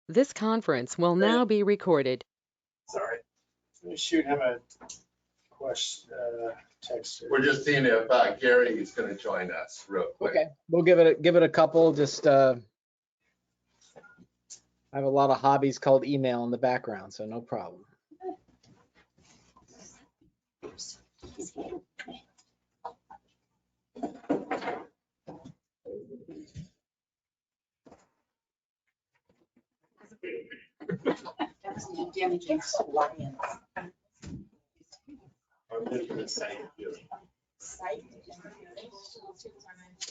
This conference will now be recorded. Sorry. Let me shoot him a question, text. We're just seeing if Gary is going to join us real quick. Okay, we'll give it a couple. Just I have a lot of hobbies called email in the background, so no problem. Damaging lions.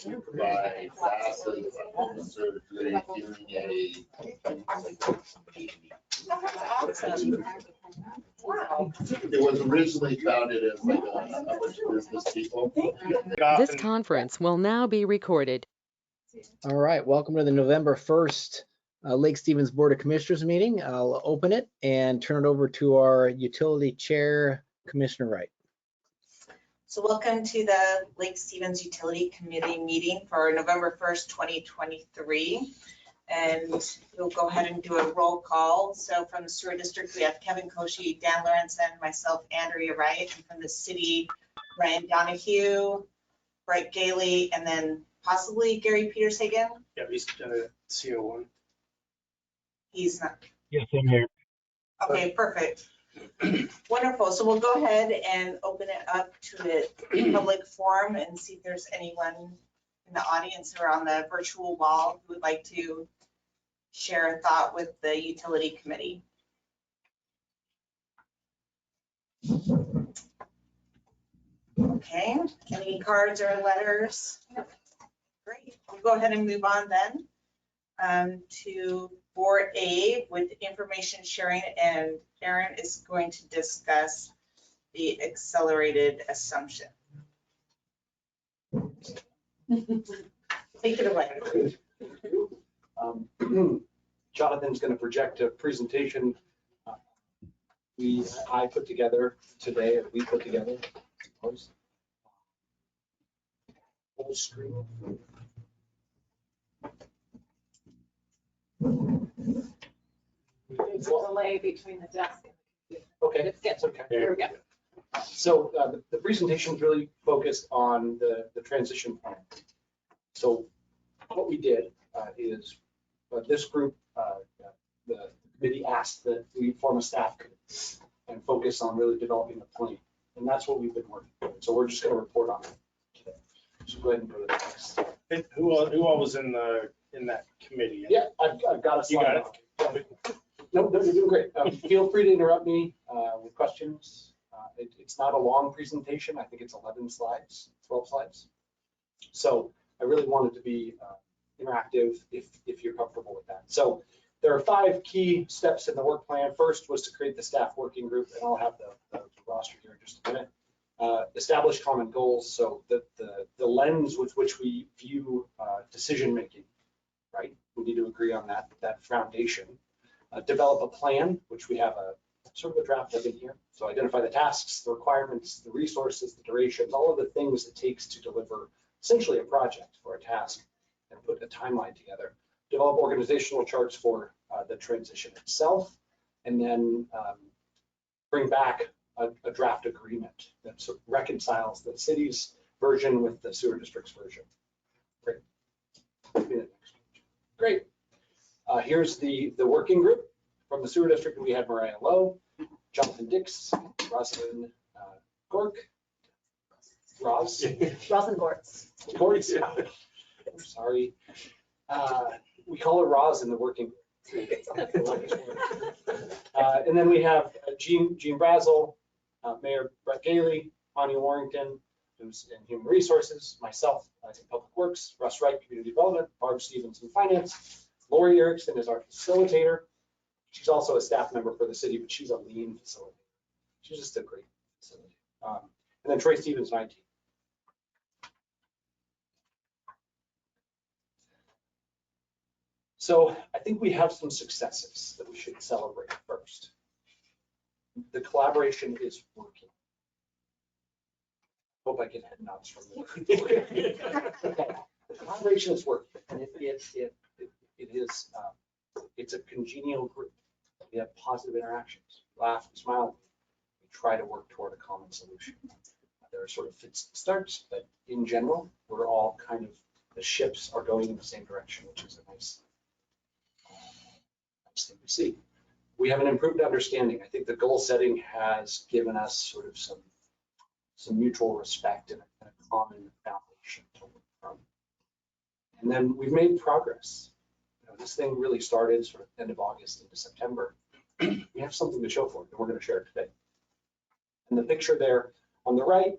Provide glasses, surgery, hearing aid. It was originally founded as like a bunch of business people. This conference will now be recorded. All right, welcome to the November 1st Lake Stevens Board of Commissioners meeting. I'll open it and turn it over to our utility chair, Commissioner Wright. So welcome to the Lake Stevens Utility Committee meeting for November 1st, 2023. And we'll go ahead and do a roll call. So from the sewer district, we have Kevin Koshy, Dan Lorenzen, myself, Andrea Wright, and from the city, Ryan Donahue, Brett Gailey, and then possibly Gary Petersagan. Yeah, he's CO1. He's not. Yes, I'm here. Okay, perfect. Wonderful. So we'll go ahead and open it up to a public forum and see if there's anyone in the audience or on the virtual wall who would like to share a thought with the utility committee. Okay, any cards or letters? Great. We'll go ahead and move on then to Board A with information sharing, and Aaron is going to discuss the accelerated assumption. Take it away. Jonathan's going to project a presentation I put together today, or we put together. Full screen. There's a delay between the desk and the computer. Okay, It's good. okay. Here we go. So the presentation is really focused on the transition plan. So what we did is this group, the committee asked that we form a staff committee and focus on really developing a plan. And that's what we've been working on. So we're just going to report on it today. So go ahead and go to the next. Who all was in that committee? Yeah, I've got a You slide. got it? No, you're doing great. Feel free to interrupt me with questions. It's not a long presentation. I think it's 11 slides, 12 slides. So I really wanted to be interactive if you're comfortable with that. So there are 5 key steps in the work plan. First was to create the staff working group, and I'll have the roster here in just a minute. Establish common goals, so that the lens with which we view decision making, right? We need to agree on that foundation. Develop a plan, which we have a sort of a draft of in here. So identify the tasks, the requirements, the resources, the durations, all of the things it takes to deliver essentially a project or a task, and put a timeline together. Develop organizational charts for the transition itself, and then bring back a draft agreement that sort of reconciles the city's version with the sewer district's version. Great. Here's the working group. From the sewer district, we had Mariah Lowe, Jonathan Dix, Rosalind Gork, Rosengortz. Gortz. Sorry. We call her Roz in the working group. And then we have Gene Brazel, Mayor Brett Gailey, Anya Warrington, who's in Human Resources, myself in Public Works, Russ Wright, Community Development, Barb Stevens in Finance, Lori Erickson is our facilitator. She's also a staff member for the city, but she's a lean facilitator. She's just a great facilitator. And then Troy Stevens in IT. So I think we have some successes that we should celebrate first. The collaboration is working. Hope I get head nods from the okay. The collaboration is working, and it is It's a congenial group. We have positive interactions, laugh, smile. We try to work toward a common solution. There are sort of fits and starts, but in general, we're all kind of, the ships are going in the same direction, which is a nice thing to see. We have an improved understanding. I think the goal setting has given us sort of some mutual respect and a common foundation to work from. And then we've made progress. You know, this thing really started sort of end of August into September. We have something to show for it, and we're going to share it today. And the picture there on the right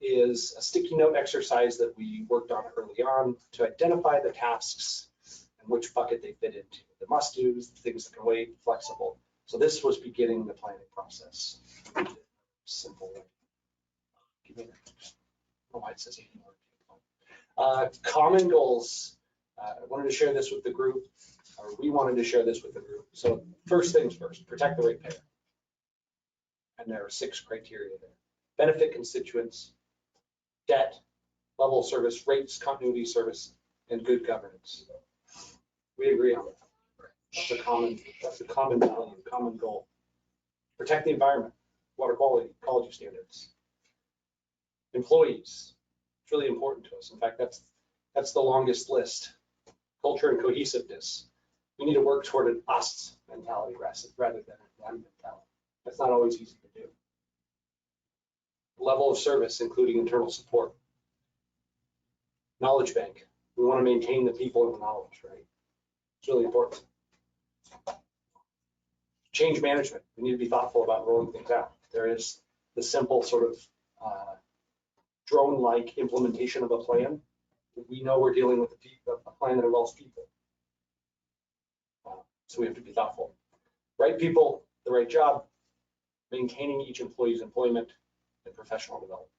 is a sticky note exercise that we worked on early on to identify the tasks and which bucket they fit into. The must-dos, the things that can wait, flexible. So this was beginning the planning process. Simple way. Give me that. I don't know why it says common goals. I wanted to share this with the group, or we wanted to share this with the group. So first things first, protect the ratepayer. And there are 6 criteria there. Benefit constituents, debt, level of service, rates, continuity of service, and good governance. We agree on that. That's a common value, common goal. Protect the environment, water quality, ecology standards. Employees, it's really important to us. In fact, that's the longest list. Culture and cohesiveness. We need to work toward an us mentality rather than a them mentality. That's not always easy to do. Level of service, including internal support. Knowledge bank. We want to maintain the people and the knowledge, right? It's really important. Change management. We need to be thoughtful about rolling things out. There is the simple sort of drone-like implementation of a plan. We know we're dealing with a plan that involves people. So we have to be thoughtful. Right people, the right job, maintaining each employee's employment and professional development.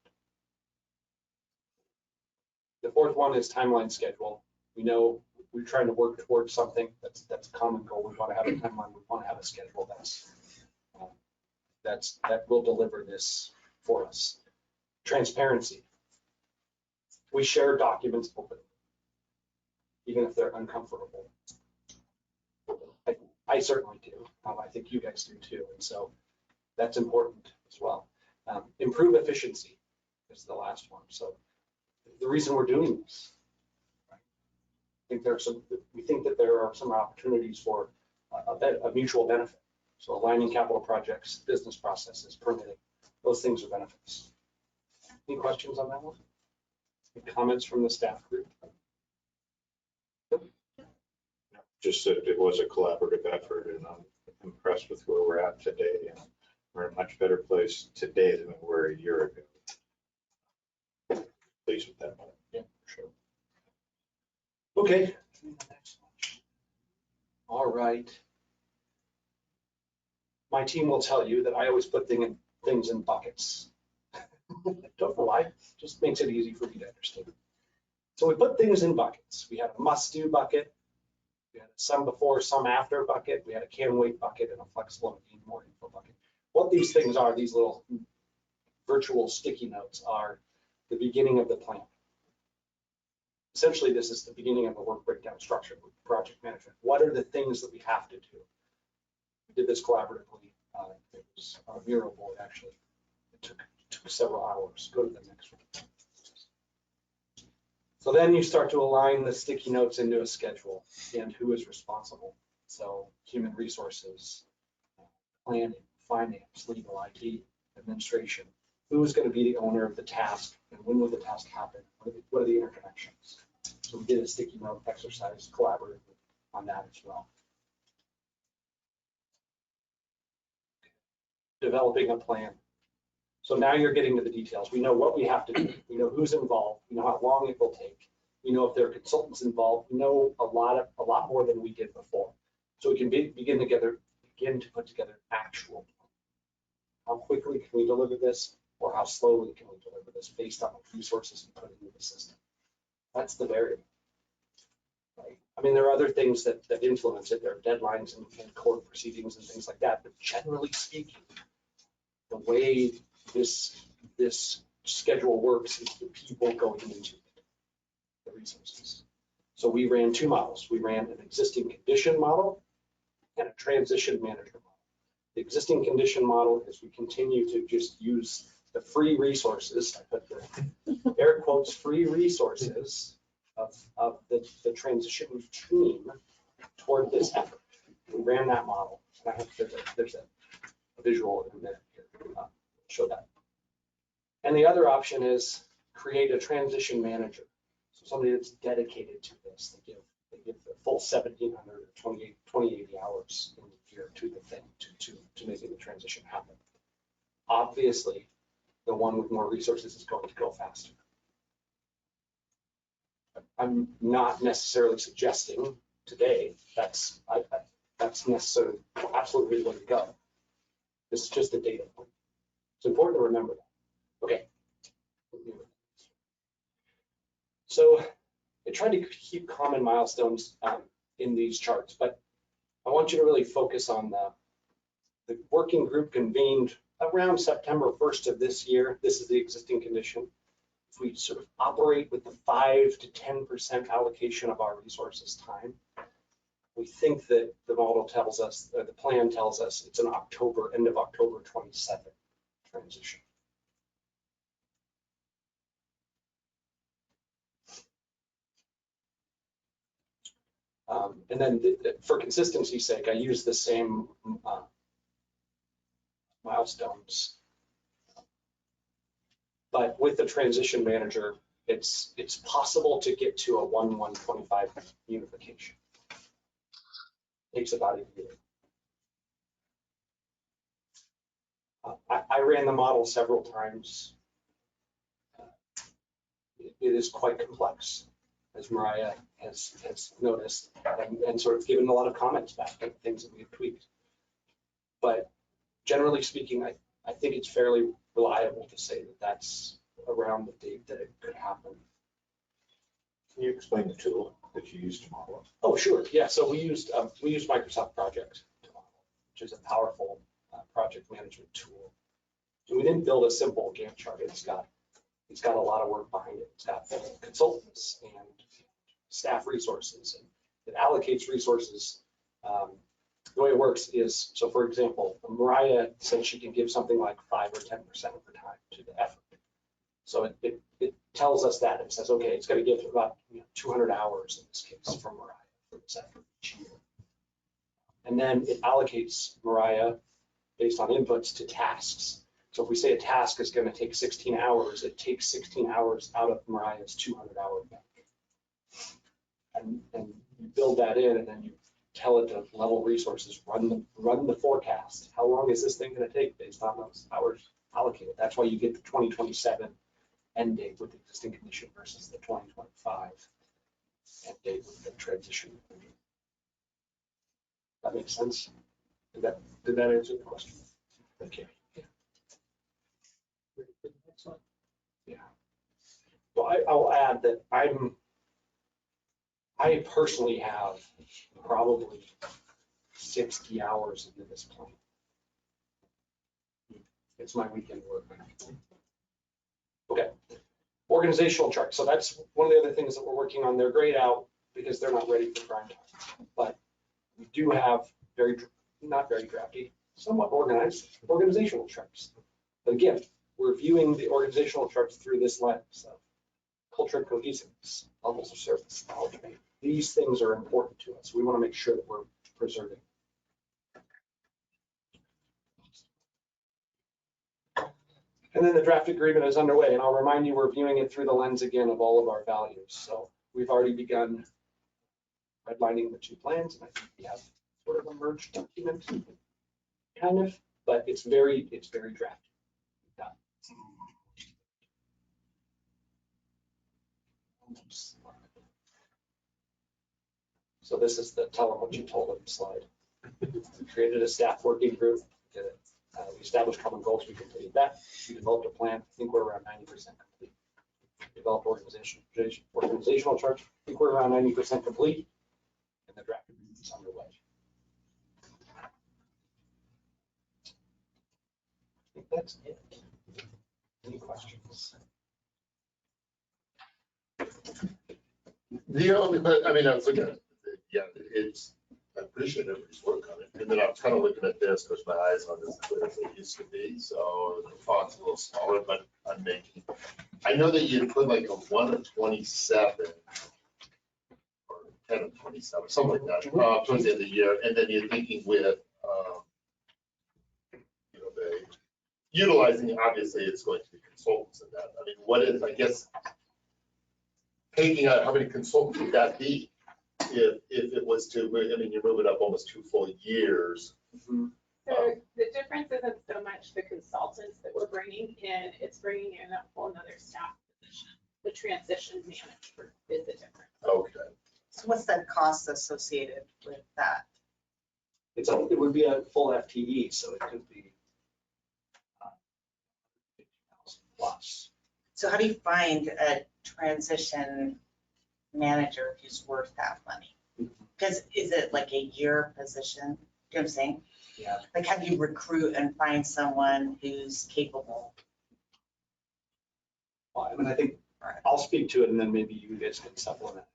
The fourth one is timeline schedule. We know we're trying to work towards something that's a common goal. We want to have a timeline. We want to have a schedule that will deliver this for us. Transparency. We share documents openly, even if they're uncomfortable. I certainly do. I think you guys do too. And so that's important as well. Improve efficiency is the last one. So the reason we're doing this, we think that there are some opportunities for a mutual benefit. So aligning capital projects, business processes, permitting, those things are benefits. Any questions on that one? Any comments from the staff group? Just that it was a collaborative effort, and I'm impressed with where we're at today. And we're in a much better place today than we were a year ago. Pleased with that. Yeah, for sure. Okay. All right. My team will tell you that I always put things in buckets. Don't know why, just makes it easy for me to understand. So we put things in buckets. We had a must-do bucket. We had a some before, some after bucket. We had a can wait bucket and a flexible and need more info bucket. What these things are, these little virtual sticky notes, are the beginning of the plan. Essentially, this is the beginning of a work breakdown structure with project management. What are the things that we have to do? We did this collaboratively. It was on a mural board, actually. It took several hours. Go to the next one. So then you start to align the sticky notes into a schedule and who is responsible. So human resources, planning, finance, legal, IT, administration. Who is going to be the owner of the task and when will the task happen? What are the interconnections? So we did a sticky note exercise collaboratively on that as well. Developing a plan. So now you're getting to the details. We know what we have to do. We know who's involved. We know how long it will take. We know if there are consultants involved. We know a lot more than we did before. So we can begin to put together an actual plan. How quickly can we deliver this, or how slowly can we deliver this based on the resources we put into the system? That's the variable. Right? I mean, there are other things that influence it. There are deadlines and court proceedings and things like that. But generally speaking, the way this schedule works is the people going into it, the resources. So we ran 2 models. We ran an existing condition model and a transition manager model. The existing condition model is we continue to just use the free resources, I put the air quotes, free resources of the transition team toward this effort. We ran that model. And I hope there's a visual in a minute here. Show that. And the other option is create a transition manager. So somebody that's dedicated to this. They give the full 1,700 or 2080 hours in the year to the thing, to making the transition happen. Obviously, the one with more resources is going to go faster. I'm not necessarily suggesting today that's necessarily absolutely the way to go. This is just a data point. It's important to remember that. Okay. So I tried to keep common milestones in these charts, but I want you to really focus on the working group convened around September 1st of this year. This is the existing condition. If we sort of operate with the 5 to 10% allocation of our resources time, we think that the model tells us, or the plan tells us, it's an end of October 27 transition. And then for consistency's sake, I use the same milestones. But with the transition manager, it's possible to get to a 1/125 unification. Takes about a year. I ran the model several times. It is quite complex, as Mariah has noticed, and sort of given a lot of comments back on things that we have tweaked. But generally speaking, I think it's fairly reliable to say that that's around the date that it could happen. Can you explain the tool that you used to model it? Oh, sure. Yeah. So we used Microsoft Project to model, which is a powerful project management tool. And we didn't build a simple Gantt chart. It's got a lot of work behind it. It's got consultants and staff resources, and it allocates resources. The way it works is, so for example, Mariah said she can give something like 5 or 10% of her time to the effort. So it tells us that. It says, okay, it's going to give about 200 hours in this case from Mariah for this effort each year. And then it allocates Mariah based on inputs to tasks. So if we say a task is going to take 16 hours, it takes 16 hours out of Mariah's 200-hour bank. And you build that in, and then you tell it to level resources, run the forecast. How long is this thing going to take based on those hours allocated? That's why you get the 2027 end date with the existing condition versus the 2025 end date with the transition. That makes sense? Did that answer the question? Okay. Yeah. Well, I'll add that I personally have probably 60 hours into this plan. It's my weekend work. Okay. Organizational chart. So that's one of the other things that we're working on. They're grayed out because they're not ready for prime time. But we do have not very drafty, somewhat organized organizational charts. But again, we're viewing the organizational charts through this lens of culture cohesiveness, levels of service, knowledge. These things are important to us. We want to make sure that we're preserving. And then the draft agreement is underway, and I'll remind you, we're viewing it through the lens again of all of our values. So we've already begun redlining the 2 plans, and I think we have sort of a merged document, kind of, but it's very drafty. So this is the tell them what you told them slide. We created a staff working group, did it. We established common goals, we completed that. We developed a plan, I think we're around 90% complete. We developed organizational charts, I think we're around 90% complete, and the draft agreement is underway. I think that's it. Any questions? The only, I mean, I was looking at it, yeah, it's, I appreciate everybody's work on it. And then I'm kind of looking at this because my eyes aren't as clear as they used to be. So the font's a little smaller, but I'm making. I know that you put like a 1 of 27 or 10 of 27, something like that, towards the end of the year. And then you're thinking with, you know, the utilizing, obviously it's going to be consultants in that. I mean, what is, I guess, taking out, how many consultants would that be? If it was to, I mean, you're moving up almost 2 full years. So the difference isn't so much the consultants that we're bringing in, it's bringing in a whole nother staff position. The transition manager is the difference. Okay. So what's the cost associated with that? It would be a full FTE, so it could be 50,000 plus. So how do you find a transition manager who's worth that money? Because is it like a year position? Do you know what I'm saying? Yeah. Like how do you recruit and find someone who's capable? Well, I mean, I think I'll speak to it and then maybe you guys can supplement.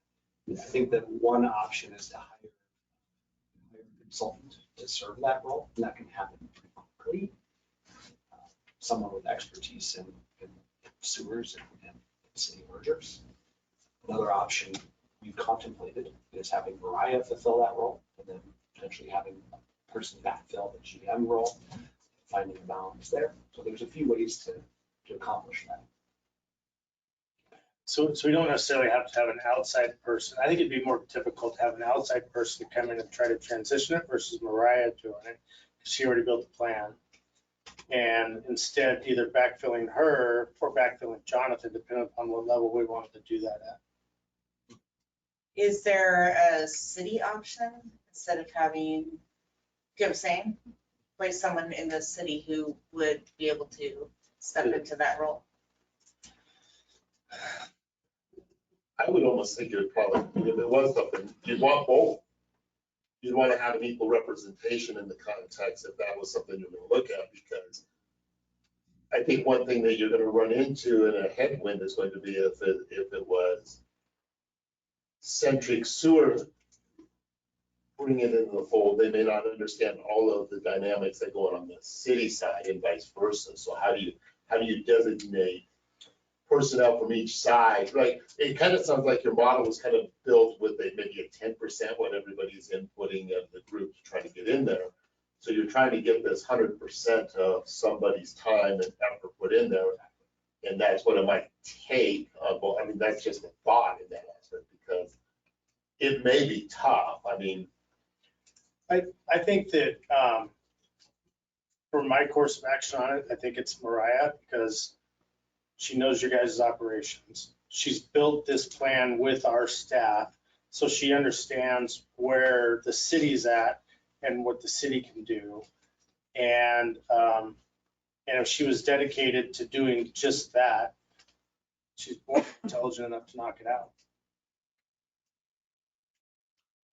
I think that one option is to hire a consultant to serve that role, and that can happen pretty quickly. Someone with expertise in sewers and city mergers. Another option we've contemplated is having Mariah fulfill that role, and then potentially having a person backfill the GM role, finding a balance there. So there's a few ways to accomplish that. So we don't necessarily have to have an outside person. I think it'd be more difficult to have an outside person to come in and try to transition it versus Mariah doing it. She already built the plan. And instead either backfilling her or backfilling Jonathan, depending upon what level we wanted to do that at. Is there a city option instead of having, you know what I'm saying? Like someone in the city who would be able to step into that role? I would almost think it would probably, if it was something, you'd want both. You'd want to have an equal representation in the context if that was something you're going to look at, because I think one thing that you're going to run into in a headwind is going to be if it was Centric Sewer bring it into the fold, they may not understand all of the dynamics that go on the city side and vice versa. So how do you designate personnel from each side, right? It kind of sounds like your model was kind of built with maybe a 10% what everybody's inputting of the group to try to get in there. So you're trying to get this 100% of somebody's time and effort put in there. And that's what it might take. Well, I mean, that's just a thought in that aspect, because it may be tough. I mean, I think that for my course of action on it, I think it's Mariah, because she knows your guys' operations. She's built this plan with our staff, so she understands where the city's at and what the city can do. And if she was dedicated to doing just that, she's more intelligent enough to knock it out.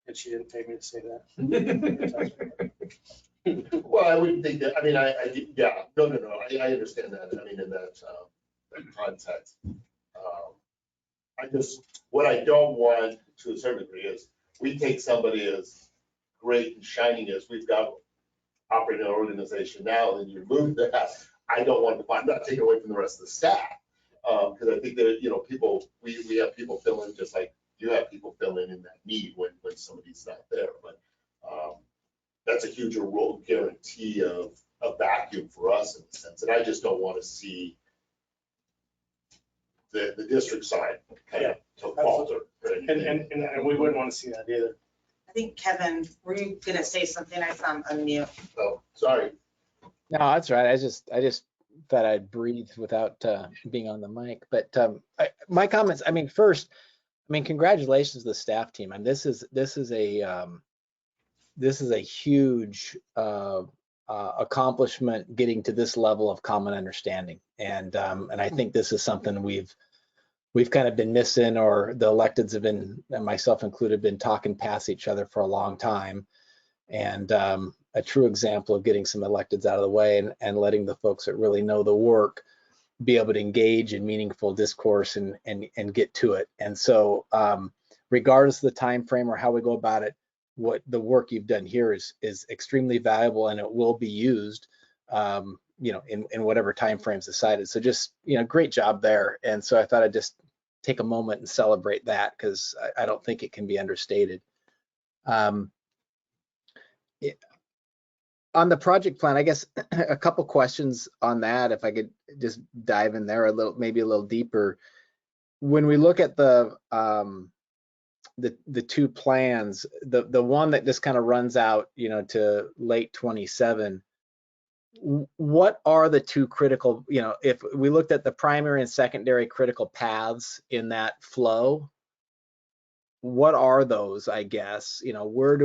And she didn't pay me to say that. well, I wouldn't think that, I mean, yeah, no, I understand that. I mean, in that context. What I don't want to a certain degree is we take somebody as great and shining as we've got operating an organization now, and you remove that. I don't want to, I'm not taking away from the rest of the staff. Because I think that, you know, people, we have people fill in just like you have people fill in that need when somebody's not there. But that's a huge role guarantee of a vacuum for us in a sense. And I just don't want to see the district side kind of to falter. And we wouldn't want to see that either. I think Kevin, were you gonna say something? I saw him unmute. Oh, sorry. No, that's right. I just thought I'd breathe without being on the mic. But my comments, I mean, first, I mean, congratulations to the staff team. And this is a huge accomplishment, getting to this level of common understanding. And I think this is something we've kind of been missing, or the electeds have been, and myself included, been talking past each other for a long time. And a true example of getting some electeds out of the way and letting the folks that really know the work be able to engage in meaningful discourse and get to it. And so regardless of the time frame or how we go about it, what the work you've done here is extremely valuable, and it will be used, you know, in whatever timeframes decided. So just, you know, great job there. And so I thought I'd just take a moment and celebrate that, because I don't think it can be understated. On the project plan, I guess a couple questions on that, if I could just dive in there a little, maybe a little deeper. When we look at the two plans, the one that just kind of runs out, you know, to late 27, what are the two critical, you know, if we looked at the primary and secondary critical paths in that flow, what are those, I guess, you know, where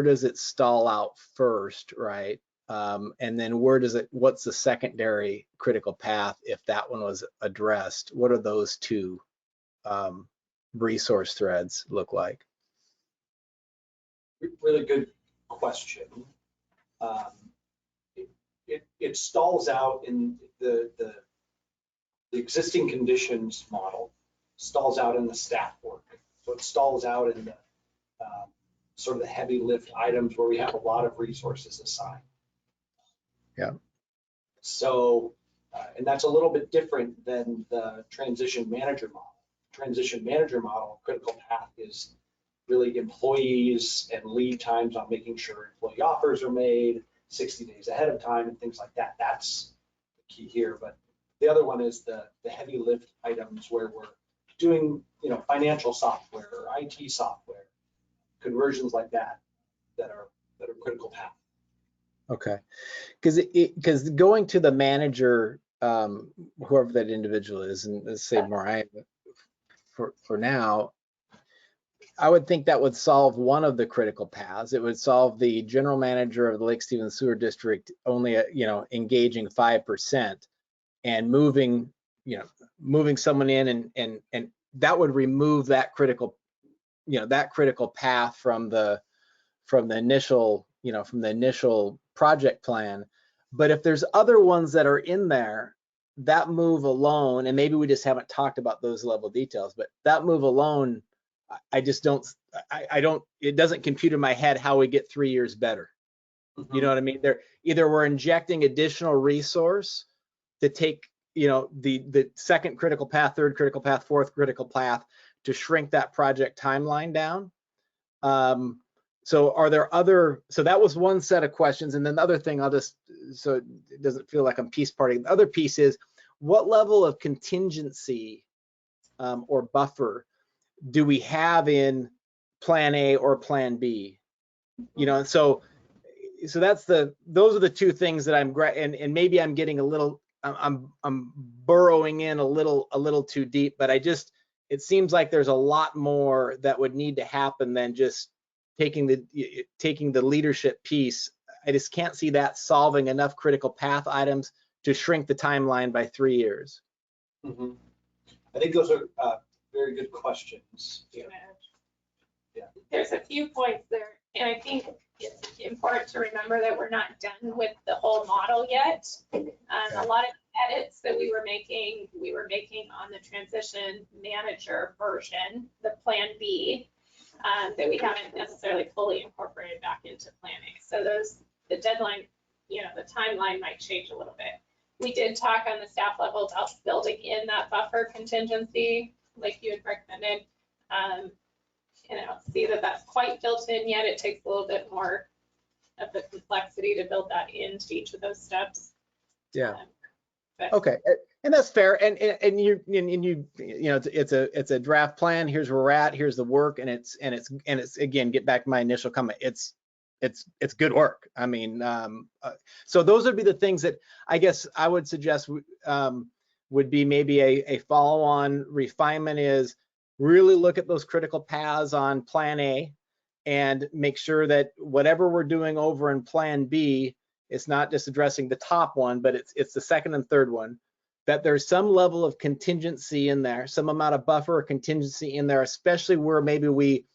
does it stall out first, right? And then what's the secondary critical path if that one was addressed? What are those two resource threads look like? Really good question. It stalls out in the existing conditions model, stalls out in the staff work. So it stalls out in the sort of the heavy lift items where we have a lot of resources assigned. Yeah. So, and that's a little bit different than the transition manager model. Transition manager model, critical path is really employees and lead times on making sure employee offers are made 60 days ahead of time and things like that. That's the key here. But the other one is the heavy lift items where we're doing, you know, financial software or IT software, conversions like that are critical path. Okay, because going to the manager, whoever that individual is, and let's say Mariah, for now, I would think that would solve one of the critical paths. It would solve the general manager of the Lake Stevens Sewer District only, you know, engaging 5% and moving someone in, and that would remove that critical, you know, that critical path from the initial, you know, from the initial project plan. But if there's other ones that are in there, that move alone, and maybe we just haven't talked about those level details, but that move alone, I just don't, it doesn't compute in my head how we get 3 years better. You know what I mean? Either we're injecting additional resource to take, you know, the second critical path, third critical path, fourth critical path to shrink that project timeline down. So are there other, so that was one set of questions. And then the other thing, so it doesn't feel like I'm piece parting. The other piece is, what level of contingency or buffer do we have in plan A or plan B? You know, so those are the two things that and maybe I'm getting a little, I'm burrowing in a little too deep, but it seems like there's a lot more that would need to happen than just taking the leadership piece. I just can't see that solving enough critical path items to shrink the timeline by 3 years. Mm-hmm. I think those are very good questions. Yeah. There's a few points there, and I think it's important to remember that we're not done with the whole model yet. A lot of edits that we were making on the transition manager version, the plan B, that we haven't necessarily fully incorporated back into planning. So the deadline, you know, the timeline might change a little bit. We did talk on the staff level about building in that buffer contingency, like you had recommended. You know, see that that's quite built in yet. It takes a little bit more of the complexity to build that into each of those steps. Yeah. Okay, and that's fair. And you know, it's a draft plan. Here's where we're at. Here's the work, and it's again, get back to my initial comment. It's good work. I mean, so those would be the things that I guess I would suggest would be maybe a follow-on refinement is really look at those critical paths on plan A and make sure that whatever we're doing over in plan B, it's not just addressing the top one, but it's the second and third one, that there's some level of contingency in there, some amount of buffer or contingency in there, especially where maybe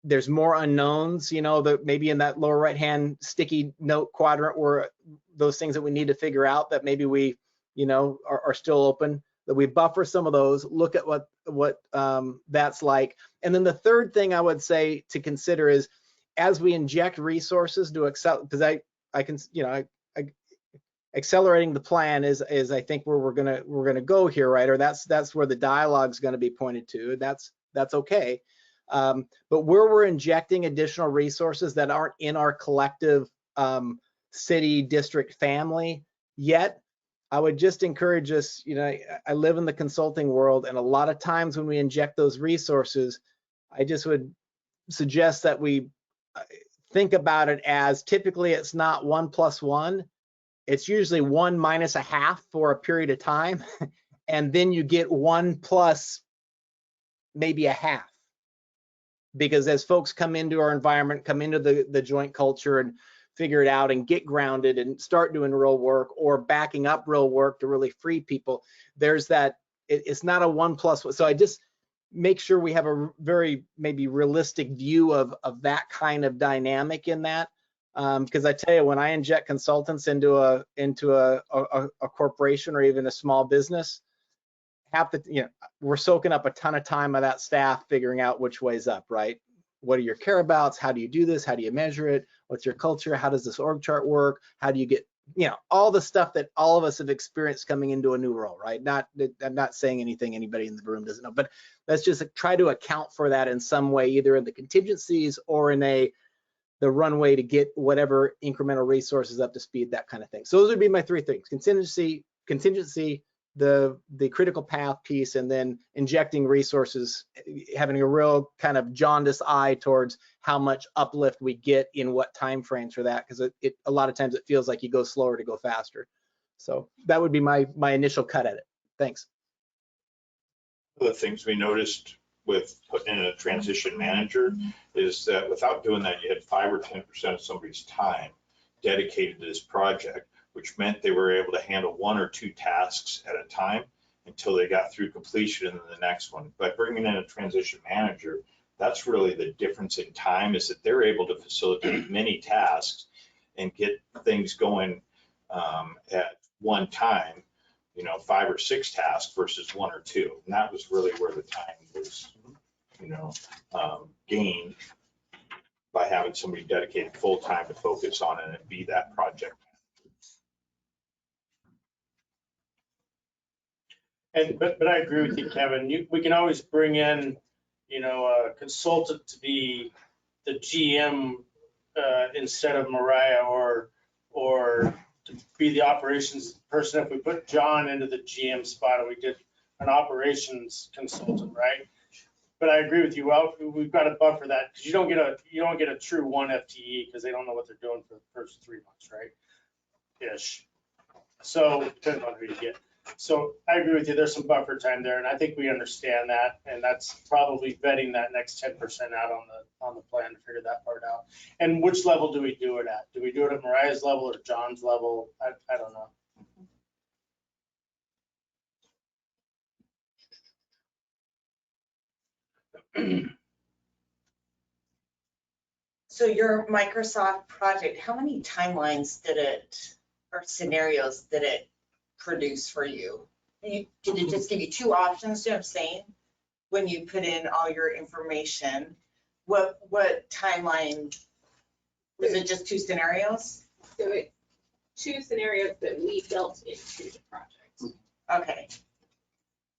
there's more unknowns, you know, that maybe in that lower right-hand sticky note quadrant where those things that we need to figure out that maybe we, you know, are still open, that we buffer some of those, look at what that's like. And then the third thing I would say to consider is as we inject resources to excel, because I can, accelerating the plan is I think where we're gonna go here, right? Or that's where the dialogue's gonna be pointed to. That's okay. But where we're injecting additional resources that aren't in our collective city district family yet, I would just encourage us, I live in the consulting world, and a lot of times when we inject those resources, I just would suggest that we think about it as typically it's not 1 + 1. It's usually 1 - a half for a period of time. And then you get 1 plus maybe a half. Because as folks come into our environment, come into the joint culture and figure it out and get grounded and start doing real work or backing up real work to really free people, there's that, it's not a 1 + 1. So I just make sure we have a very maybe realistic view of that kind of dynamic in that. Because I tell you, when I inject consultants into a corporation or even a small business, we're soaking up a ton of time of that staff figuring out which way's up, right? What are your care abouts? How do you do this? How do you measure it? What's your culture? How does this org chart work? How do you get, all the stuff that all of us have experienced coming into a new role, right? I'm not saying anything anybody in the room doesn't know, but let's just try to account for that in some way, either in the contingencies or in the runway to get whatever incremental resources up to speed, that kind of thing. So those would be my 3 things: contingency, the critical path piece, and then injecting resources, having a real kind of jaundiced eye towards how much uplift we get in what time frames for that, because a lot of times it feels like you go slower to go faster. So that would be my initial cut at it. Thanks. One of the things we noticed with putting in a transition manager is that without doing that, you had 5 or 10% of somebody's time dedicated to this project, which meant they were able to handle 1 or 2 tasks at a time until they got through completion and then the next one. By bringing in a transition manager, that's really the difference in time, is that they're able to facilitate many tasks and get things going at one time, 5 or 6 tasks versus 1 or 2. And that was really where the time was, gained by having somebody dedicated full time to focus on it and be that project. But I agree with you, Kevin. We can always bring in, a consultant to be the GM instead of Mariah, or to be the operations person. If we put John into the GM spot and we did an operations consultant, right? But I agree with you. Well, we've got to buffer that, because you don't get a true 1 FTE because they don't know what they're doing for the first 3 months, right? Ish. So depending on who you get. So I agree with you. There's some buffer time there, and I think we understand that, and that's probably vetting that next 10% out on the plan to figure that part out. And which level do we do it at? Do we do it at Mariah's level or John's level? I don't know. So your Microsoft project, how many timelines or scenarios did it produce for you? Did it just give you 2 options? You know what I'm saying? When you put in all your information, what timeline? Was it just 2 scenarios? So it's 2 scenarios that we built into the project. Okay.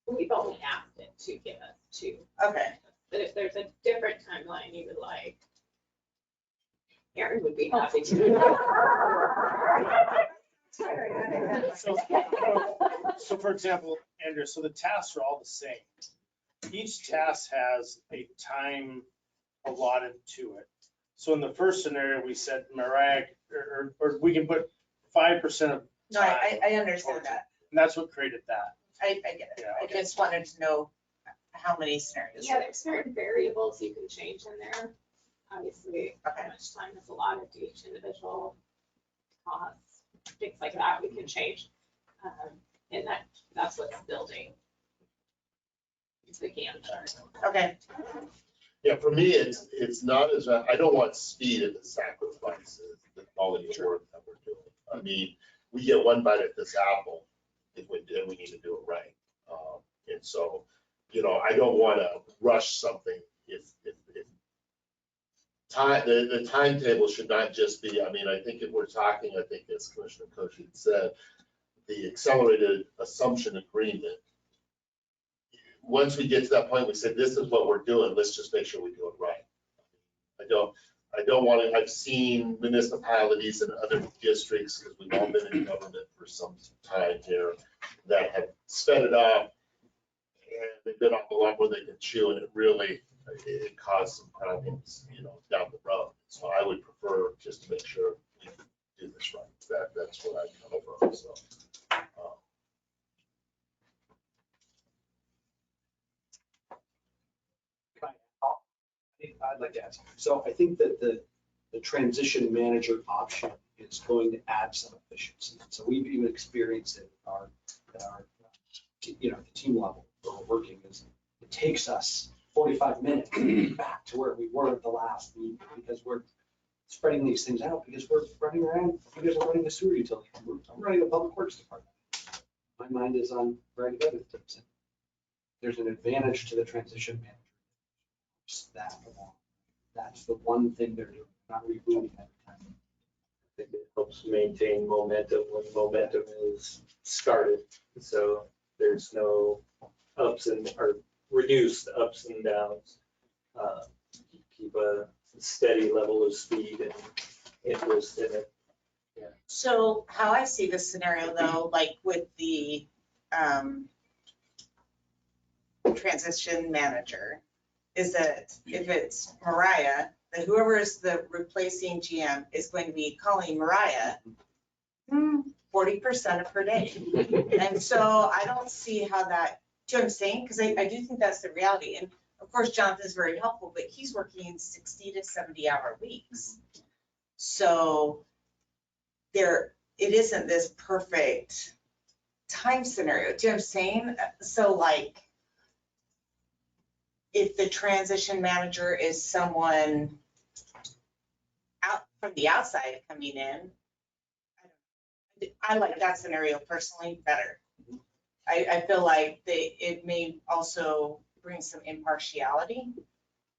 We've only asked it to give us 2. Okay. But if there's a different timeline you would like, Aaron would be happy to. So for example, Andrea, so the tasks are all the same. Each task has a time allotted to it. So in the first scenario, we said Mariah, or we can put 5% of No, time. I understand that. And that's what created that. I get it. Yeah, I okay. just wanted to know how many scenarios. Yeah, there's certain variables you can change in there. Obviously, how much time is allotted to each individual costs, things like that we can change. And that's what's building. It's the Gantt chart. Okay. Yeah, for me, it's not as, I don't want speed at the sacrifice of the quality of work that we're doing. I mean, we get one bite at this apple, and we need to do it right. And so, I don't want to rush something if the timetable should not just be, I mean, I think if we're talking, I think as Commissioner Koshy said, the accelerated assumption agreement. Once we get to that point, we say, this is what we're doing, let's just make sure we do it right. I don't want to, I've seen municipalities and other districts, because we've all been in government for some time here, that have sped it up and they've been off a lot more they can chew, and it caused some problems, down the road. So I would prefer just to make sure we do this right. That's what I come from, so. I'd like to add something. So I think that the transition manager option is going to add some efficiency. So we've even experienced it at our the team level where we're working is it takes us 45 minutes back to where we were at the last meeting because we're spreading these things out because we're running around. You guys are running the sewer utility. I'm running the public works department. My mind is on very other things. There's an advantage to the transition manager. That along. That's the one thing they're doing, not rebooting every time. I think it helps maintain momentum when momentum is started. So there's no or reduced ups and downs. Keep a steady level of speed and interest in it. Yeah. So how I see this scenario though, like with the transition manager, is that if it's Mariah, that whoever is the replacing GM is going to be calling Mariah 40% of her day. And so I don't see how that, do you know what I'm saying? Because I do think that's the reality. And of course, Jonathan's very helpful, but he's working 60 to 70 hour weeks. So it isn't this perfect time scenario. Do you know what I'm saying? So like, if the transition manager is someone out from the outside coming in, I like that scenario personally better. I feel like it may also bring some impartiality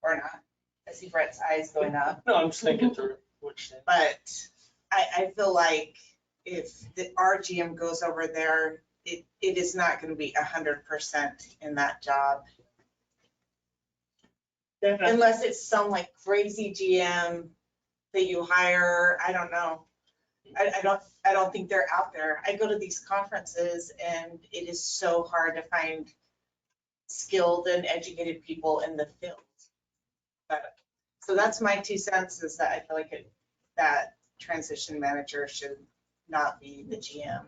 or not. I see Brett's eyes going up. No, I'm just thinking through what you're saying. But I feel like if the RGM goes over there, it is not going to be 100% in that job. Unless it's some like crazy GM that you hire, I don't know. I don't think they're out there. I go to these conferences and it is so hard to find skilled and educated people in the field. So that's my 2 cents, is that I feel like that transition manager should not be the GM.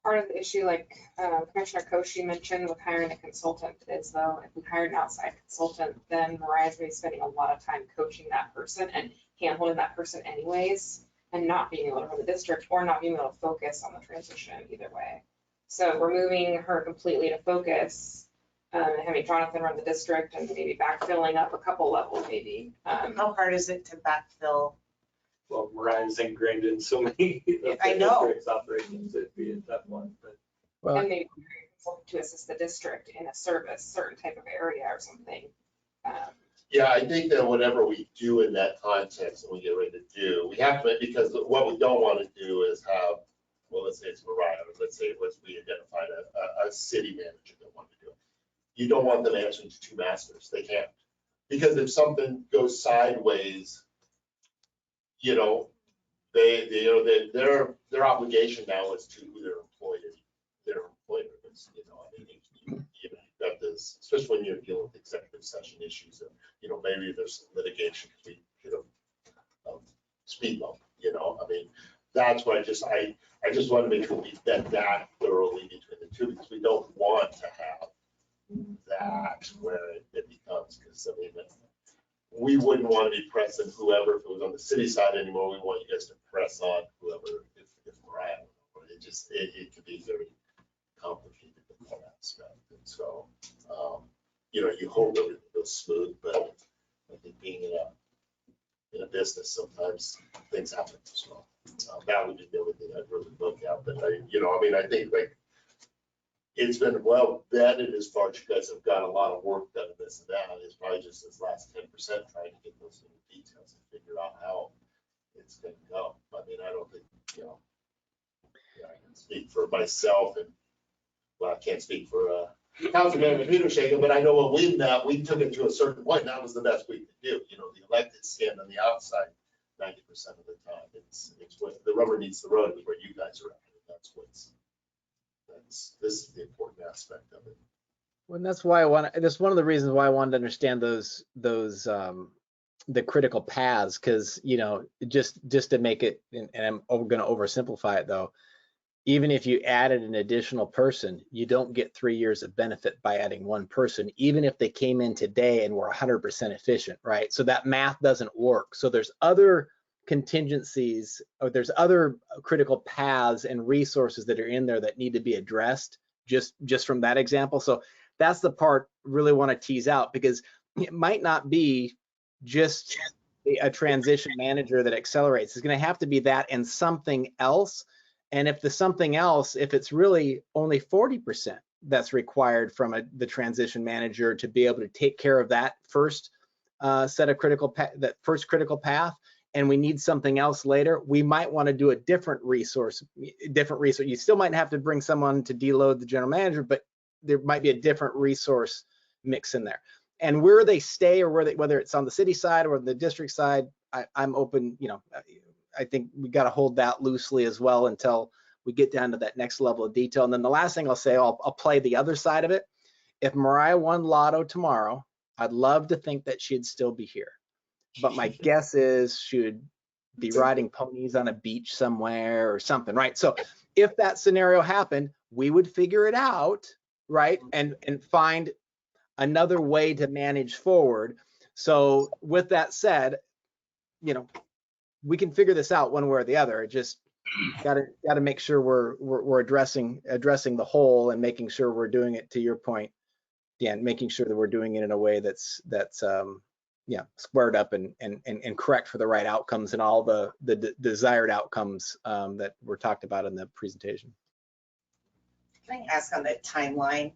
Part of the issue, like Commissioner Koshy mentioned with hiring a consultant, is though, if we hired an outside consultant, then Mariah's going to be spending a lot of time coaching that person and handholding that person anyways, and not being able to run the district or not being able to focus on the transition either way. So we're moving her completely to focus, having Jonathan run the district and maybe backfilling up a couple levels maybe. How hard is it to backfill? Well, Mariah's ingrained in so many of I the know. district's operations, it'd be a tough one, but. Well, And maybe hiring a consultant to assist the district in a certain type of area or something. Yeah, I think that whatever we do in that context and we get ready to do, we have to, because what we don't want to do is have, well, let's say it's Mariah, or let's say we identified a city manager that wanted to do it. You don't want them answering to 2 masters. They can't. Because if something goes sideways, their obligation now is to who their employer is. I mean, you've got this, especially when you're dealing with executive session issues, and maybe there's some litigation because we hit a speed bump. I mean, that's what I just want to make sure we vet that thoroughly between the 2, because we don't want to have that where it becomes, because I mean, we wouldn't want to be pressing whoever, if it was on the city side anymore, we want you guys to press on whoever, if Mariah, it could be very complicated in that aspect. And so, you hope everything goes smooth, but I think being in a business, sometimes things happen. So that would be the only thing I'd really look at. But I think like it's been well vetted as far as you guys have got a lot of work done in this and that. It's probably just this last 10% trying to get those little details and figure out how it's gonna go. I mean, I don't think, I can speak for myself and, well, I can't speak for Councilman Hudoshaken, but I know when we met, we took it to a certain point. That was the best we could do. The elected stand on the outside 90% of the time. It's what the rubber meets the road is where you guys are at. This is the important aspect of it. Well, and that's why that's one of the reasons why I wanted to understand those the critical paths, because just to make it, and I'm going to oversimplify it though, even if you added an additional person, you don't get 3 years of benefit by adding one person, even if they came in today and were 100% efficient, right? So that math doesn't work. So there's other contingencies, or there's other critical paths and resources that are in there that need to be addressed just from that example. So that's the part really want to tease out, because it might not be just a transition manager that accelerates. It's going to have to be that and something else. And if the something else, if it's really only 40% that's required from the transition manager to be able to take care of that first set of that first critical path, and we need something else later, we might want to do a different resource. You still might have to bring someone to deload the general manager, but there might be a different resource mix in there. And where they stay, or whether it's on the city side or the district side, I'm open. I think we got to hold that loosely as well until we get down to that next level of detail. And then the last thing I'll say, I'll play the other side of it. If Mariah won Lotto tomorrow, I'd love to think that she'd still be here. But my guess is she would be riding ponies on a beach somewhere or something, right? So if that scenario happened, we would figure it out, right? And find another way to manage forward. So with that said, we can figure this out one way or the other. Just got to make sure we're addressing the whole, and making sure we're doing it, to your point, Dan, making sure that we're doing it in a way that's squared up and correct for the right outcomes and all the desired outcomes that were talked about in the presentation. Can I ask on the timeline,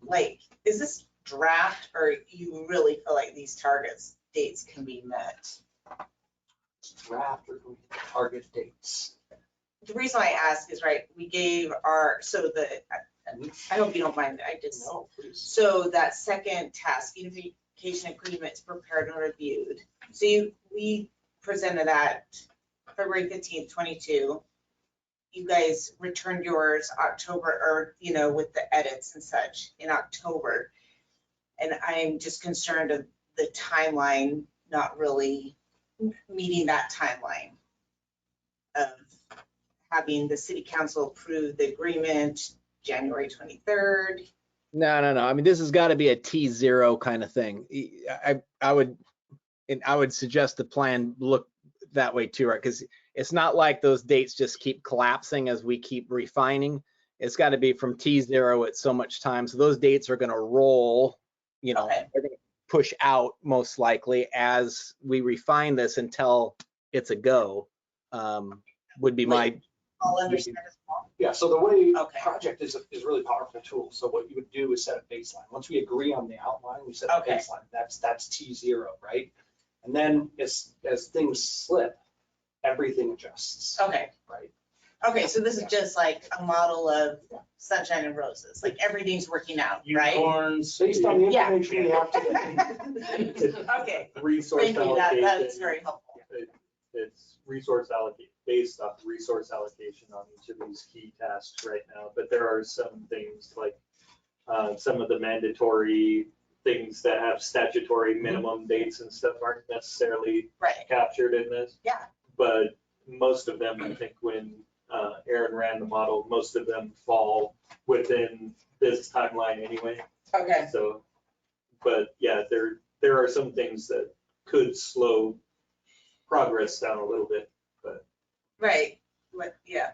is this draft, or you really feel like these dates can be met? Draft or target dates? The reason I ask is, we gave I hope you don't mind, No, please. so that second task, unification agreement is prepared and reviewed. So we presented that February 15th, 22. You guys returned yours October, or, with the edits and such in October. And I'm just concerned of the timeline not really meeting that timeline of having the city council approve the agreement January 23rd. No. I mean, this has got to be a T0 kind of thing. I would suggest the plan look that way too, right? Because it's not like those dates just keep collapsing as we keep refining. It's got to be from T0 at so much time. So those dates are going to roll, they're going to push out most likely as we refine this until it's a go, would be my. I'll understand as well. Yeah, so the way project is a really powerful tool. So what you would do is set a baseline. Once we agree on the outline, we set a baseline. That's T0, right? And then as things slip, everything adjusts. Okay. Right. Okay, so this is just like a model of sunshine and roses, like everything's working out, right? Unicorns. Based on the information we have today. Okay, Resource thank you, allocation. that's very helpful. It's resource allocate based off resource allocation on each of these key tasks right now. But there are some things like some of the mandatory things that have statutory minimum dates and stuff aren't necessarily captured in this. Yeah. But most of them, I think when Aaron ran the model, most of them fall within this timeline anyway. Okay. So, but yeah, there are some things that could slow progress down a little bit, but. Right, yeah,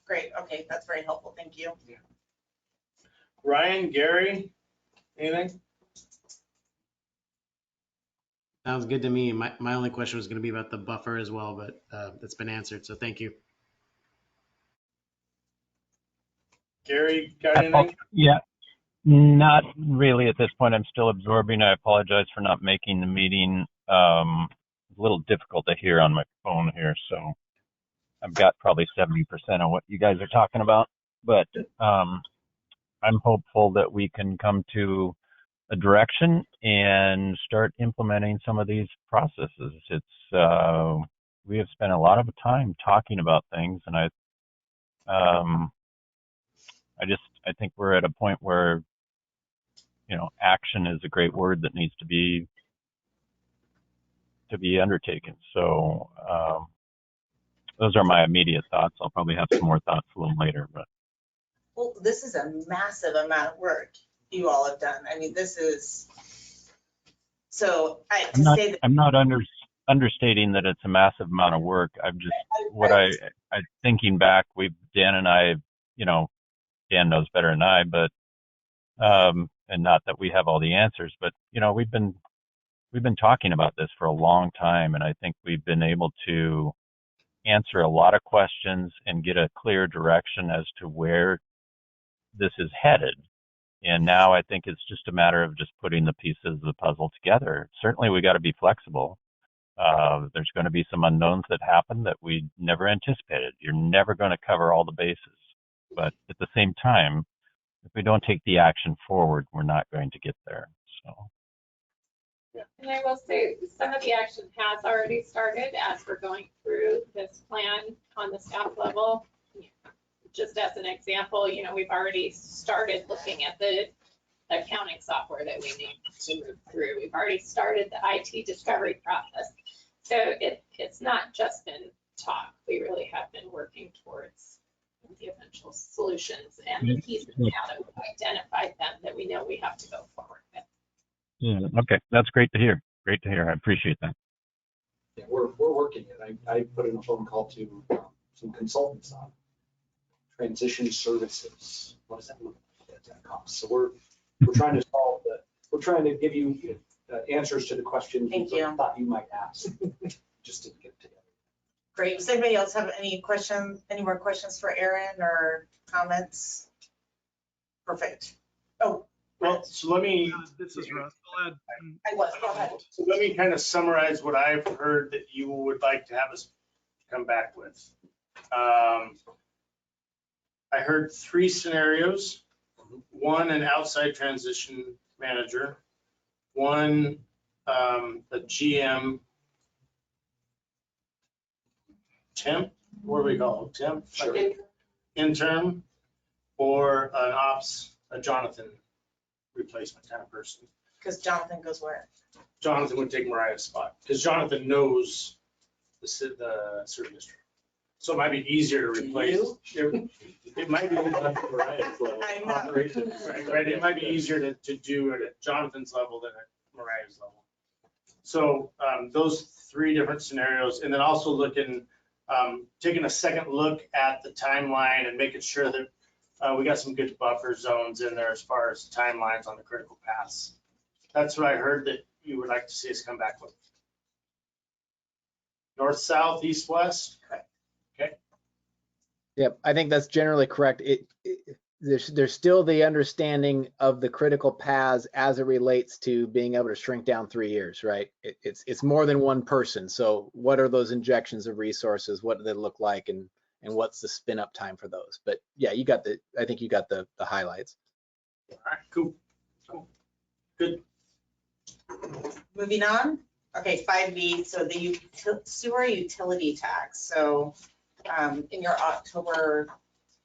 great, okay, that's very helpful, thank you. Ryan, Gary, anything? Sounds good to me. My only question was going to be about the buffer as well, but that's been answered, so thank you. Gary, got anything? Yeah, not really at this point. I'm still absorbing. I apologize for not making the meeting. It's a little difficult to hear on my phone here, so I've got probably 70% of what you guys are talking about. But I'm hopeful that we can come to a direction and start implementing some of these processes. We have spent a lot of time talking about things, and I think we're at a point where, action is a great word that needs to be undertaken. So those are my immediate thoughts. I'll probably have some more thoughts a little later, but. Well, this is a massive amount of work you all have done. I mean, this is, so I'm not understating that it's a massive amount of work. I'm just, thinking back, Dan and I, Dan knows better than I, but, and not that we have all the answers, but, we've been talking about this for a long time, and I think we've been able to answer a lot of questions and get a clear direction as to where this is headed. And now I think it's just a matter of just putting the pieces of the puzzle together. Certainly we got to be flexible. There's going to be some unknowns that happen that we never anticipated. You're never going to cover all the bases. But at the same time, if we don't take the action forward, we're not going to get there. So. And I will say some of the action has already started as we're going through this plan on the staff level. Just as an example, we've already started looking at the accounting software that we need to move through. We've already started the IT discovery process. So it's not just been talk. We really have been working towards the eventual solutions and the pieces now that we've identified them that we know we have to go forward with. Yeah, okay, that's great to hear. Great to hear. I appreciate that. Yeah, we're working it. I put in a phone call to some consultants on transition services. What does that look like at that cost? So we're trying to solve that. We're trying to give you answers to the questions Thank you you. thought you might ask. Just to get together. Great. Does anybody else have any questions, any more questions for Aaron or comments? Perfect. Oh, Well, so let me. This is Russ. Go ahead. So let me kind of summarize what I've heard that you would like to have us come back with. I heard 3 scenarios. 1, an outside transition manager. 1, a GM temp, what do we call it? Temp? Sure. Interim, or an ops, a Jonathan replacement kind of person. Because Jonathan goes where? Jonathan would take Mariah's spot, because Jonathan knows the sewer district. So it might be easier to replace. It might be. Mariah's level. I know. Operations. Right, it might be easier to do it at Jonathan's level than at Mariah's level. So those 3 different scenarios, and then also taking a second look at the timeline and making sure that we got some good buffer zones in there as far as timelines on the critical paths. That's what I heard that you would like to see us come back with. North, south, east, west? Okay. Yep, I think that's generally correct. There's still the understanding of the critical paths as it relates to being able to shrink down 3 years, right? It's more than one person. So what are those injections of resources? What do they look like? And what's the spin up time for those? But yeah, I think you got the highlights. All right, cool. Good. Moving on. Okay, 5B, so the sewer utility tax. So in your October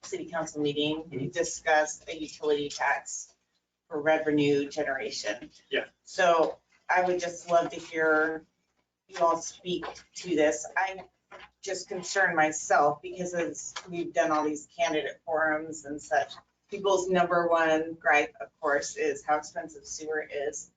city council meeting, you discussed a utility tax for revenue generation. Yeah. So I would just love to hear you all speak to this. I'm just concerned myself because as we've done all these candidate forums and such, people's number one gripe, of course, is how expensive sewer is.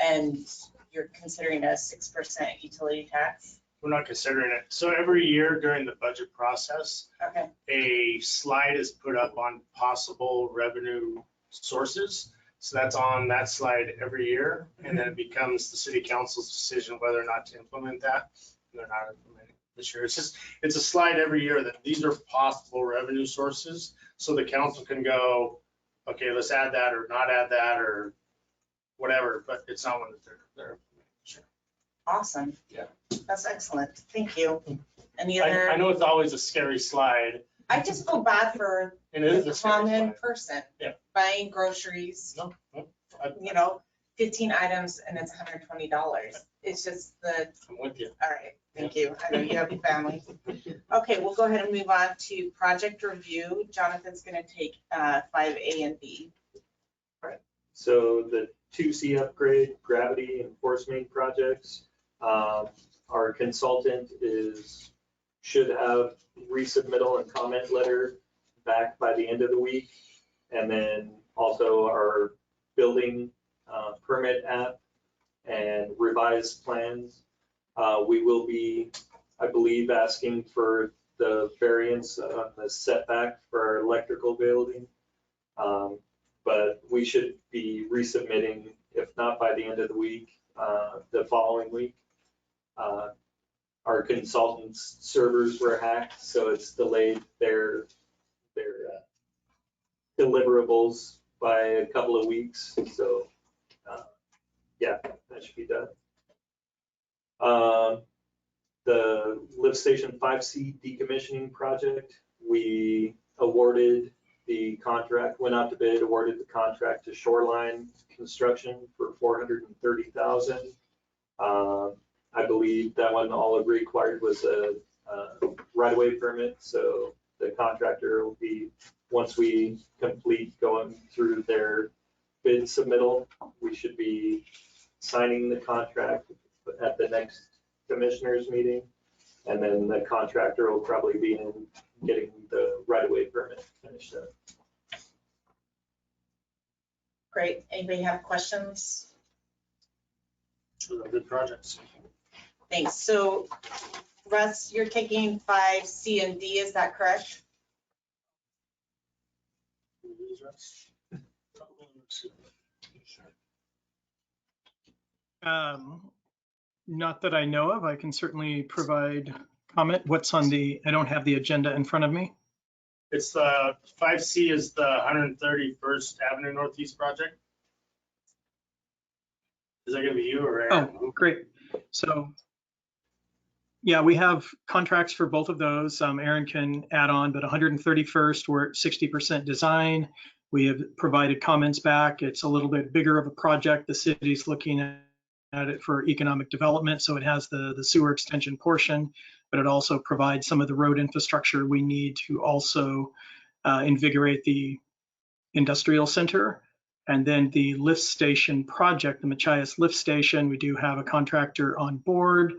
And you're considering a 6% utility tax. We're not considering it. So every year during the budget process, Okay. a slide is put up on possible revenue sources. So that's on that slide every year. And then it becomes the city council's decision whether or not to implement that. And they're not implementing. this year. It's just, it's a slide every year that these are possible revenue sources. So the council can go, okay, let's add that or not add that or whatever, but it's not one that they're. Sure. Awesome. Yeah. That's excellent. Thank you. Any I other, know it's always a scary slide. I just feel bad for And it is the a scary common slide. person. Yeah. Buying groceries, No, you know, 15 items and it's $120. It's just the, I'm with you. all right, thank you. I know you have a family. Okay, we'll go ahead and move on to project review. Jonathan's gonna take 5A and B. So the 2C upgrade, gravity and force main projects, our consultant should have resubmittal and comment letter back by the end of the week. And then also our building permit app and revised plans. We will be, I believe, asking for the variance on the setback for our electrical building. But we should be resubmitting, if not by the end of the week, the following week. Our consultants' servers were hacked, so it's delayed their deliverables by a couple of weeks. So, yeah, that should be done. The lift station 5C decommissioning project, we awarded the contract, went out to bid, awarded the contract to Shoreline Construction for $430,000. I believe that one, all it required was a right-of-way permit. So the contractor will be, once we complete going through their bid submittal, we should be signing the contract at the next commissioners meeting. And then the contractor will probably be in getting the right-of-way permit finished up. Great. Anybody have questions? Good projects. Thanks. So Russ, you're taking 5C and D, is that correct? Not that I know of. I can certainly provide comment. What's on the, I don't have the agenda in front of me. It's the 5C is the 131st Avenue Northeast project. Is that gonna be you or Aaron? Oh, great. So, yeah, we have contracts for both of those. Aaron can add on, but 131st, we're at 60% design. We have provided comments back. It's a little bit bigger of a project. The city's looking at it for economic development. So it has the sewer extension portion, but it also provides some of the road infrastructure we need to also invigorate the industrial center. And then the lift station project, the Machias lift station, we do have a contractor on board.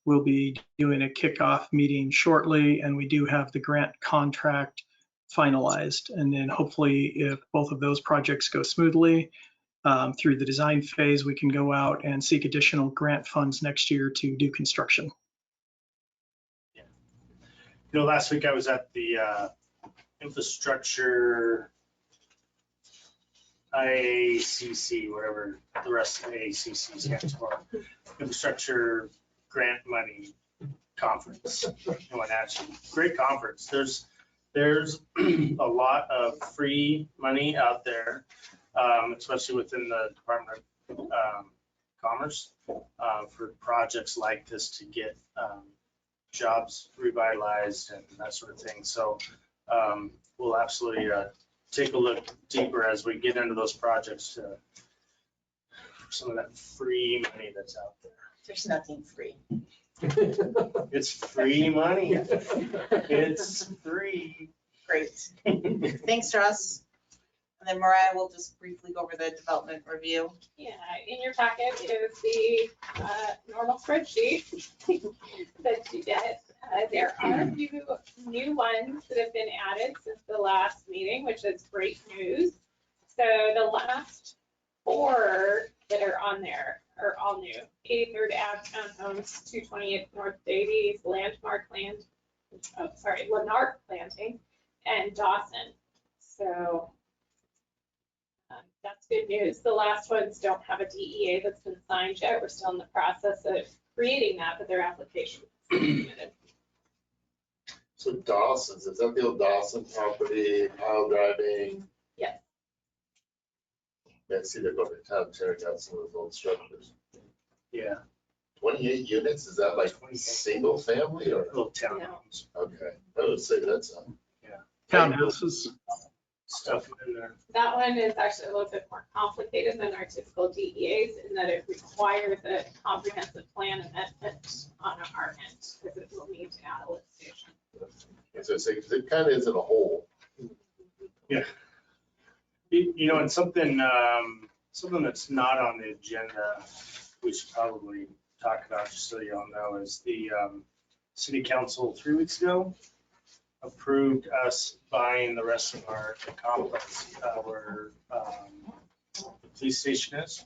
We'll be doing a kickoff meeting shortly, and we do have the grant contract finalized. And then hopefully, if both of those projects go smoothly through the design phase, we can go out and seek additional grant funds next year to do construction. Yeah. You know, last week I was at the infrastructure IACC, whatever the rest of the ACC stands for, infrastructure grant money conference. Actually, great conference. There's a lot of free money out there, especially within the Department of Commerce, for projects like this to get jobs revitalized and that sort of thing. So we'll absolutely take a look deeper as we get into those projects for some of that free money that's out there. There's nothing free. It's free money. It's free. Great. Thanks, Russ. And then Mariah will just briefly go over the development review. Yeah, in your packet is the normal spreadsheet that you get. There are a few new ones that have been added since the last meeting, which is great news. So the last 4 that are on there are all new. 83rd Ave Townhomes, 228 North Davies, Lanark Planting, and Dawson. So that's good news. The last ones don't have a DEA that's been signed yet. We're still in the process of creating that, but their application is submitted. So Dawson's, is that the old Dawson property, pile driving? Yes. Yeah, I see they're going to town tearing down some of those old structures. Yeah, 28 units, is that like single family or? little townhomes, Okay, I would say that's, Townhouses. stuff in there. That one is actually a little bit more complicated than our typical DEAs in that it requires a comprehensive plan amendment on our end, because it will need to add a lift station. as I say, because it kind of is in a hole. You know, and something that's not on the agenda, we should probably talk about, just so you all know, is the city council 3 weeks ago approved us buying the rest of our complex where the police station is.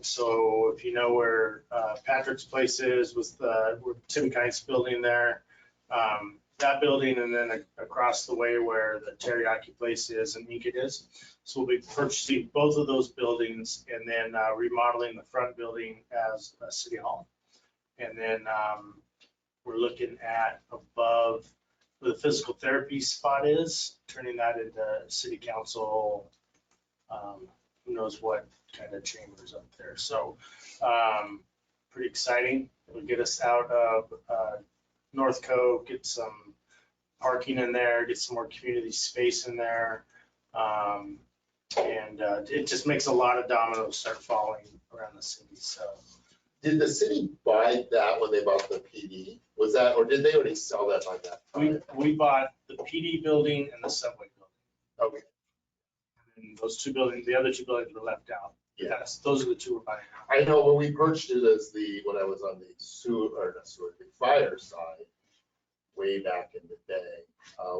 So if you know where Patrick's place is, with where Tim Kite's building there, that building, and then across the way where the teriyaki place is and Inkit is. So we'll be purchasing both of those buildings and then remodeling the front building as a city hall. And then we're looking at above where the physical therapy spot is, turning that into city council, who knows what kind of chambers up there. So pretty exciting. It'll get us out of North Cove, get some parking in there, get some more community space in there. And it just makes a lot of dominoes start falling around the city. So Did the city buy that when they bought the PD? Was that, or did they already sell that by that time? we bought the PD building and the subway building. Okay, And those two buildings, the other two buildings were left out. yeah. Yes, those are the two we're buying now. I know when we purchased it as when I was on the the fire side, way back in the day.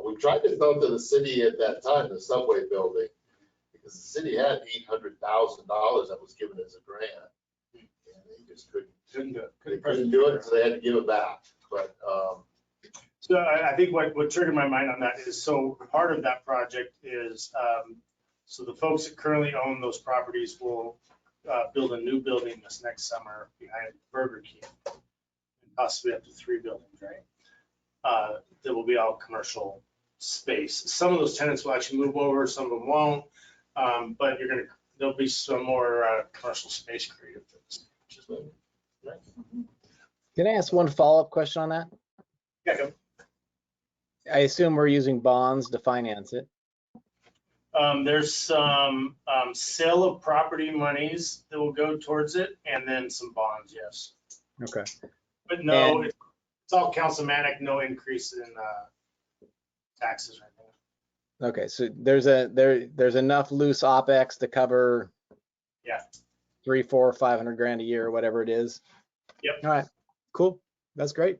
We tried to sell to the city at that time, the subway building, because the city had $800,000 that was given as a grant. And they just couldn't do it. They couldn't do it, so they had to give it back. But, So I think what triggered my mind on that is, so part of that project is, so the folks that currently own those properties will build a new building this next summer behind Burger King. And possibly up to 3 buildings, right? That will be all commercial space. Some of those tenants will actually move over, some of them won't. But there'll be some more commercial space created for this, which is nice. Can I ask one follow-up question on that? Yeah, go. I assume we're using bonds to finance it. There's some sale of property monies that will go towards it, and then some bonds, yes. Okay. But no, And- it's all councilmanic, no increase in taxes right now. Okay, so there's enough loose OpEx to cover. Yeah. 300, 400, 500 grand a year, or whatever it is. Yep. All right, cool. That's great.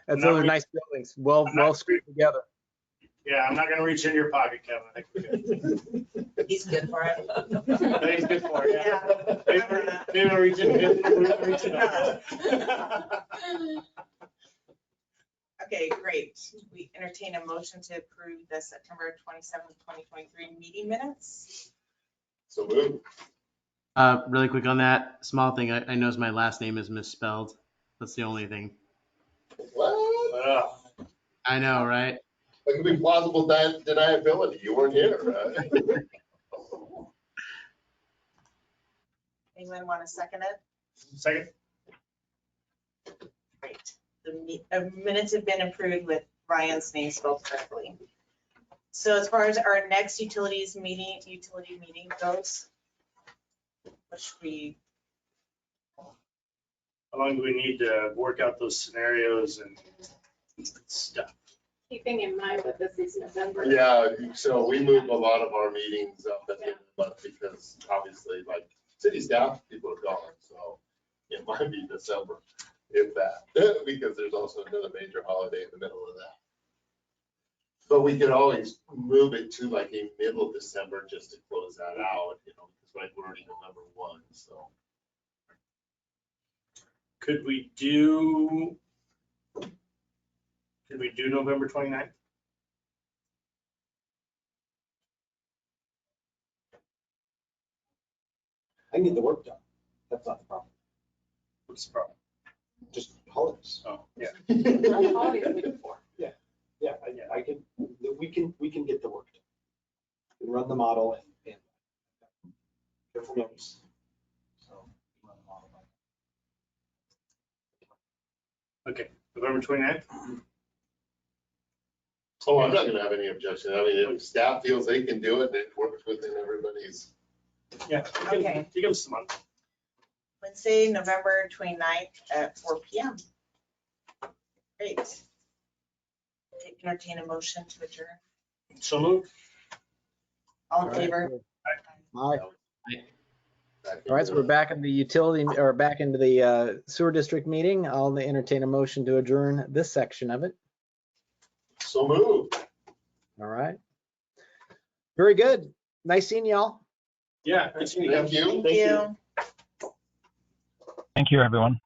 That's Not those are really- nice buildings. Well I'm not- screwed together. Yeah, I'm not gonna reach into your pocket, Kevin. I think we're good. He's good for it. He's good for it, yeah. Maybe I'll reach in. Okay, great. We entertain a motion to approve the September 27th, 2023 meeting minutes. so move. Really quick on that, small thing, I noticed my last name is misspelled. That's the only thing. What? I know, right? That could be plausible deniability. You weren't here, right? Anyone want to second it? Second. Great. The minutes have been approved with Ryan's name spelled correctly. So as far as our next utility meeting goes, what should we, How long do we need to work out those scenarios and stuff? Keeping in mind that this is November. Yeah, so we moved a lot of our meetings up at the end of the month because obviously like city staff, people are gone, so it might be December, if that, because there's also another major holiday in the middle of that. But we could always move it to like a middle of December just to close that out, because like we're already November 1, so. Could we do November 29th? I need the work done. That's not the problem. What's the problem? Just holidays. Oh, yeah. Holidays are before. the model and careful notes. So, run the model by. Okay, November 29th? Oh, I'm not gonna have any objection. I mean, if staff feels they can do it, it works within everybody's. Yeah. Okay. You give us a month. Wednesday, November 29th at 4 PM. Great. Entertain a motion to adjourn. So moved. All in favor? All right, so we're back in the utility, or back into the sewer district meeting. I'll entertain a motion to adjourn this section of it. So moved. All right. Very good. Nice seeing y'all. Yeah. good seeing you. Thank you. Thank you. Thank you, everyone.